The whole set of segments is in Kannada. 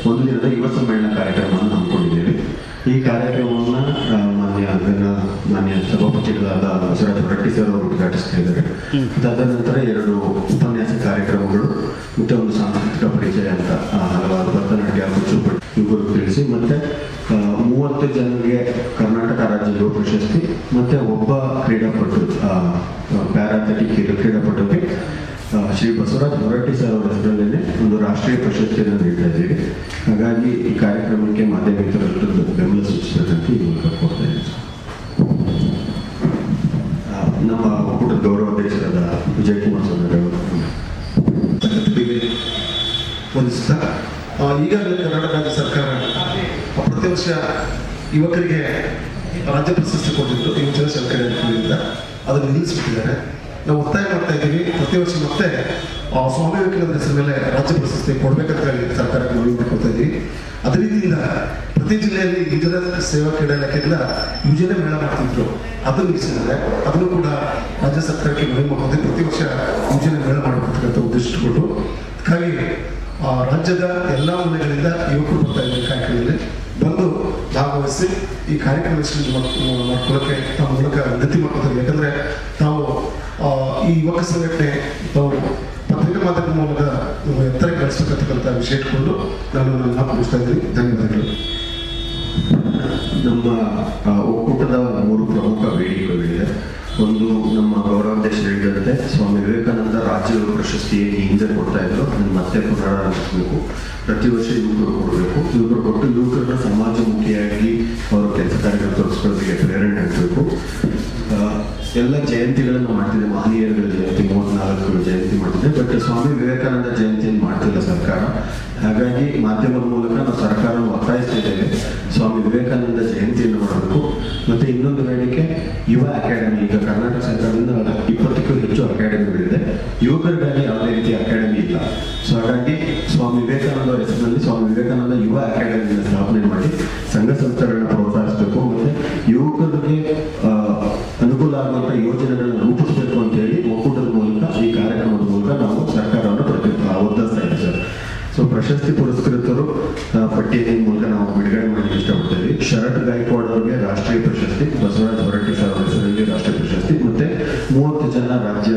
ಒಂದು ದಿನದ ಯುವ ಸಮ್ಮೇಳನ ಕಾರ್ಯಕ್ರಮವನ್ನು ಹಮ್ಮಿಕೊಂಡಿದ್ದೇವೆ. ಈ ಕಾರ್ಯಕ್ರಮವನ್ನು ಮಾನ್ಯ ಸಭಾಪತಿಗಳಾದ ಬಸವರಾಜ ಹೊರಟ್ಟಿ ಸರ್ ಅವರು ಉದ್ಘಾಟಿಸ್ತಾ ಇದ್ದಾರೆ. ತದನಂತರ 2 ಉಪನ್ಯಾಸ ಕಾರ್ಯಕ್ರಮಗಳು ಮತ್ತು ಒಂದು ಸಾಂಸ್ಕೃತಿಕ ಪರಿಚಯ ಅಂತ ಹಲವಾರು ಭರತನಾಟ್ಯ, ಕೂಚಿಪುಡಿ ಇವುಗಳು ತಿಳಿಸಿ, ಮತ್ತೆ 30 ಜನರಿಗೆ ಕರ್ನಾಟಕ ರಾಜ್ಯ ಯುವ ಪ್ರಶಸ್ತಿ ಮತ್ತೆ ಒಬ್ಬ ಕ್ರೀಡಾಪಟು ಪ್ಯಾರಾಥೆಟಿಕ್ ಕ್ರೀಡಾಪಟುಗೆ ಶ್ರೀ ಬಸವರಾಜ ಹೊರಟ್ಟಿ ಸರ್ ಅವರ ಹೆಸರಲ್ಲೇ ಒಂದು ರಾಷ್ಟ್ರೀಯ ಪ್ರಶಸ್ತಿಯನ್ನು ನೀಡ್ತಾ ಇದ್ದೀವಿ. ಹಾಗಾಗಿ ಈ ಕಾರ್ಯಕ್ರಮಕ್ಕೆ ಮಾಧ್ಯಮಿಕರದ್ದು ಬೆಂಬಲ ಸೂಚಿಸಬೇಕಂತ ಈ ಮೂಲಕ ಕೊಡ್ತಾ ಇದ್ದೀವಿ. ನಮ್ಮ ಒಕ್ಕೂಟದ ಗೌರವಾಧ್ಯಕ್ಷರಾದ ವಿಜಯ್ ಕುಮಾರ್ ಸ್ವಾಮಿ ಅವರು ವಂದಿಸುತ್ತಾ, ಈಗಾಗಲೇ ಕರ್ನಾಟಕ ರಾಜ್ಯ ಸರ್ಕಾರ ಪ್ರತಿ ವರ್ಷ ಯುವಕರಿಗೆ ರಾಜ್ಯ ಪ್ರಶಸ್ತಿ ಕೊಟ್ಟಿದ್ದು ಯುವಜನ ಸರ್ಕಾರದಿಂದ ಅದನ್ನು ನಿಲ್ಲಿಸಿಬಿಟ್ಟಿದ್ದಾರೆ. ನಾವು ಒತ್ತಾಯ ಮಾಡ್ತಾ ಇದ್ದೀವಿ, ಪ್ರತಿ ವರ್ಷ ಮತ್ತೆ ಸ್ವಾಮಿ ವಿವೇಕಾನಂದ ಹೆಸರ ಮೇಲೆ ರಾಜ್ಯ ಪ್ರಶಸ್ತಿ ಕೊಡಬೇಕಂತ ಹೇಳಿ ಸರ್ಕಾರಕ್ಕೆ ಮನವಿ ಮಾಡ್ಕೊಳ್ತಾ ಇದ್ದೀವಿ. ಅದೇ ರೀತಿಯಿಂದ ಪ್ರತಿ ಜಿಲ್ಲೆಯಲ್ಲಿ ಯುವಜನ ಸೇವಾ ಕ್ರೀಡಾ ಇಲಾಖೆಯಿಂದ ಯುವಜನ ಮೇಳ ಮಾಡ್ತಿದ್ರು, ಅದನ್ನು ನಿಲ್ಲಿಸಿದ್ದಾರೆ. ಅದನ್ನು ಕೂಡ ರಾಜ್ಯ ಸರ್ಕಾರಕ್ಕೆ ಮನವಿ ಮಾಡ್ಕೊಳ್ತೀವಿ. ಪ್ರತಿ ವರ್ಷ ಯುವಜನ ಮೇಳ ಮಾಡಬೇಕಂತ ಉದ್ದೇಶ ಇಟ್ಟುಕೊಂಡು, ಹಾಗಾಗಿ ರಾಜ್ಯದ ಎಲ್ಲ ಮೂಲೆಗಳಿಂದ ಯುವಕರು ಬರ್ತಾ ಇದ್ದಾರೆ ಕಾರ್ಯಕ್ರಮದಲ್ಲಿ ಬಂದು ಭಾಗವಹಿಸಿ ಈ ಕಾರ್ಯಕ್ರಮ ಮಾಡ್ಕೊಳ್ಳೋಕ್ಕೆ ತಮ್ಮ ಮೂಲಕ ವಿನಂತಿ ಮಾಡ್ಕೊತಾರೆ. ಯಾಕಂದರೆ ತಾವು ಈ ಯುವಕ ಸಂಘಟನೆ ತಾವು ಪತ್ರಿಕಾ ಮಾಧ್ಯಮ ಮೂಲಕ ಎತ್ತರಕ್ಕೆ ಬೆಳೆಸಬೇಕಂತಕ್ಕಂಥ ವಿಷಯ ಇಟ್ಕೊಂಡು ನಾನು ನನ್ನ ಮುಗಿಸ್ತಾ ಇದ್ದೀನಿ. ಧನ್ಯವಾದಗಳು. ನಮ್ಮ ಒಕ್ಕೂಟದ 3 ಪ್ರಮುಖ ಬೇಡಿಕೆಗಳಿವೆ. ಒಂದು, ನಮ್ಮ ಗೌರವಾಧ್ಯಕ್ಷರು ಹೇಳಿದಂತೆ ಸ್ವಾಮಿ ವಿವೇಕಾನಂದ ರಾಜ್ಯ ಪ್ರಶಸ್ತಿ ಹಿಂದೆ ಕೊಡ್ತಾ ಇದ್ರು, ಅದನ್ನು ಮತ್ತೆ ಪುನರಾರಂಭಿಸಬೇಕು. ಪ್ರತಿ ವರ್ಷ ಯುವಕರು ಕೊಡಬೇಕು. ಯುವಕರು ಕೊಟ್ಟು ಯುವಕರನ್ನ ಸಮಾಜಮುಖಿಯಾಗಿ ಅವರ ಕೆಲಸ ಕಾರ್ಯಗಳು ತೋರಿಸ್ಕೊಳ್ಳೋದಕ್ಕೆ ಪ್ರೇರಣೆ ಆಗಬೇಕು. ಎಲ್ಲ ಜಯಂತಿಗಳನ್ನು ಮಾಡ್ತಿದೆ, ಮಹನೀಯರುಗಳ ಜಯಂತಿ 34 ಜಯಂತಿ ಮಾಡ್ತಿದೆ. ಬಟ್ ಸ್ವಾಮಿ ವಿವೇಕಾನಂದ ಜಯಂತಿಯನ್ನು ಮಾಡ್ತಿಲ್ಲ ಸರ್ಕಾರ. ಹಾಗಾಗಿ ಮಾಧ್ಯಮದ ಮೂಲಕ ನಾವು ಸರ್ಕಾರವನ್ನು ಒತ್ತಾಯಿಸ್ತಾ ಇದ್ದೇವೆ, ಸ್ವಾಮಿ ವಿವೇಕಾನಂದ ಜಯಂತಿಯನ್ನು ಮಾಡಬೇಕು. ಮತ್ತು ಇನ್ನೊಂದು ಬೇಡಿಕೆ, ಯುವ ಅಕಾಡೆಮಿ. ಈಗ ಕರ್ನಾಟಕ ಸರ್ಕಾರದಿಂದ 20ಕ್ಕೂ ಹೆಚ್ಚು ಅಕಾಡೆಮಿಗಳಿದೆ, ಯುವಕರಿಗಾಗಿ ಯಾವುದೇ ರೀತಿಯ ಅಕಾಡೆಮಿ ಇಲ್ಲ. ಸೊ ಹಾಗಾಗಿ ಸ್ವಾಮಿ ವಿವೇಕಾನಂದ ಅವರ ಹೆಸರಿನಲ್ಲಿ ಸ್ವಾಮಿ ವಿವೇಕಾನಂದ ಯುವ ಅಕಾಡೆಮಿಯನ್ನು ಸ್ಥಾಪನೆ ಮಾಡಿ ಸಂಘ ಸಂಸ್ಥೆಗಳನ್ನ ಪ್ರೋತ್ಸಾಹಿಸಬೇಕು. ಮತ್ತು ಯುವಕರಿಗೆ ಅನುಕೂಲ ಆಗುವಂಥ ಯೋಜನೆಗಳನ್ನು ರೂಪಿಸಬೇಕು ಅಂತ ಹೇಳಿ ಒಕ್ಕೂಟದ ಮೂಲಕ, ಈ ಕಾರ್ಯಕ್ರಮದ ಮೂಲಕ ನಾವು ಸರ್ಕಾರವನ್ನು ಒತ್ತಾಯಿಸ್ತಾ ಇದ್ದೀವಿ ಸರ್. ಸೊ ಪ್ರಶಸ್ತಿ ಪುರಸ್ಕೃತರು ಪಟ್ಟಿಯ ಮೂಲಕ ನಾವು ಬಿಡುಗಡೆ ಮಾಡಲಿಕ್ಕೆ ಇಷ್ಟಪಡ್ತೇವೆ. ಶರತ್ ಗಾಯಕ್ವಾಡ್ ಅವರಿಗೆ ರಾಷ್ಟ್ರೀಯ ಪ್ರಶಸ್ತಿ, ಬಸವರಾಜ ಹೊರಟ್ಟಿ ಸರ್ ಅವರ ಹೆಸರಲ್ಲಿ ರಾಷ್ಟ್ರೀಯ ಪ್ರಶಸ್ತಿ, ಮತ್ತೆ 30 ಜನ ರಾಜ್ಯ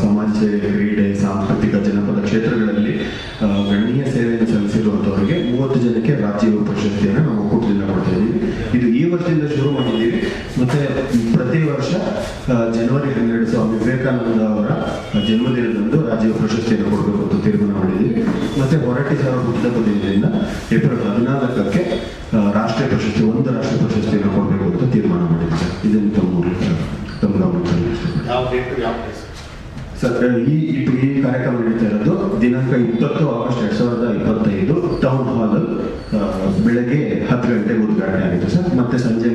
ಸಮಾಜ ಸೇವೆ, ಕ್ರೀಡೆ, ಸಾಂಸ್ಕೃತಿಕ, ಜನಪದ ಕ್ಷೇತ್ರಗಳಲ್ಲಿ ಗಣನೀಯ ಸೇವೆಯನ್ನು ಸಲ್ಲಿಸಿರುವಂಥವರಿಗೆ 30 ಜನಕ್ಕೆ ರಾಜ್ಯ ಪ್ರಶಸ್ತಿಯನ್ನು ನಾವು ಒಕ್ಕೂಟದಿಂದ ಕೊಡ್ತಾ ಇದ್ದೀವಿ. ಇದು ಈ ವರ್ಷದಿಂದ ಶುರು ಮಾಡಿದ್ದೀವಿ. ಮತ್ತೆ ಪ್ರತಿ ವರ್ಷ ಜನವರಿ 12 ಸ್ವಾಮಿ ವಿವೇಕಾನಂದ ಅವರ ಜನ್ಮದಿನದಂದು ರಾಜ್ಯ ಪ್ರಶಸ್ತಿಯನ್ನು ಕೊಡಬೇಕು ಅಂತ ತೀರ್ಮಾನ ಮಾಡಿದ್ದೀವಿ. ಮತ್ತೆ ಹೊರಟ್ಟಿ ಸರ್ ಹುಟ್ಟಿದ ದಿನದಿಂದ ಏಪ್ರಿಲ್ 14ಕ್ಕೆ ರಾಷ್ಟ್ರೀಯ ಪ್ರಶಸ್ತಿ, ಒಂದು ರಾಷ್ಟ್ರೀಯ ಪ್ರಶಸ್ತಿಯನ್ನು ಕೊಡಬೇಕು ಅಂತ ತೀರ್ಮಾನ ಮಾಡಿದ್ದೀವಿ. ಇದನ್ನು ತಮ್ಮ ಸರ್, ಈ ಕಾರ್ಯಕ್ರಮ ನಡೀತಾ ಇರೋದು ದಿನಾಂಕ 20 ಆಗಸ್ಟ್ 2025 ಟೌನ್ ಹಾಲ್ ಬೆಳಗ್ಗೆ 10 ಗಂಟೆಗೆ ಉದ್ಘಾಟನೆ ಆಗಿದೆ ಸರ್. ಮತ್ತೆ ಸಂಜೆ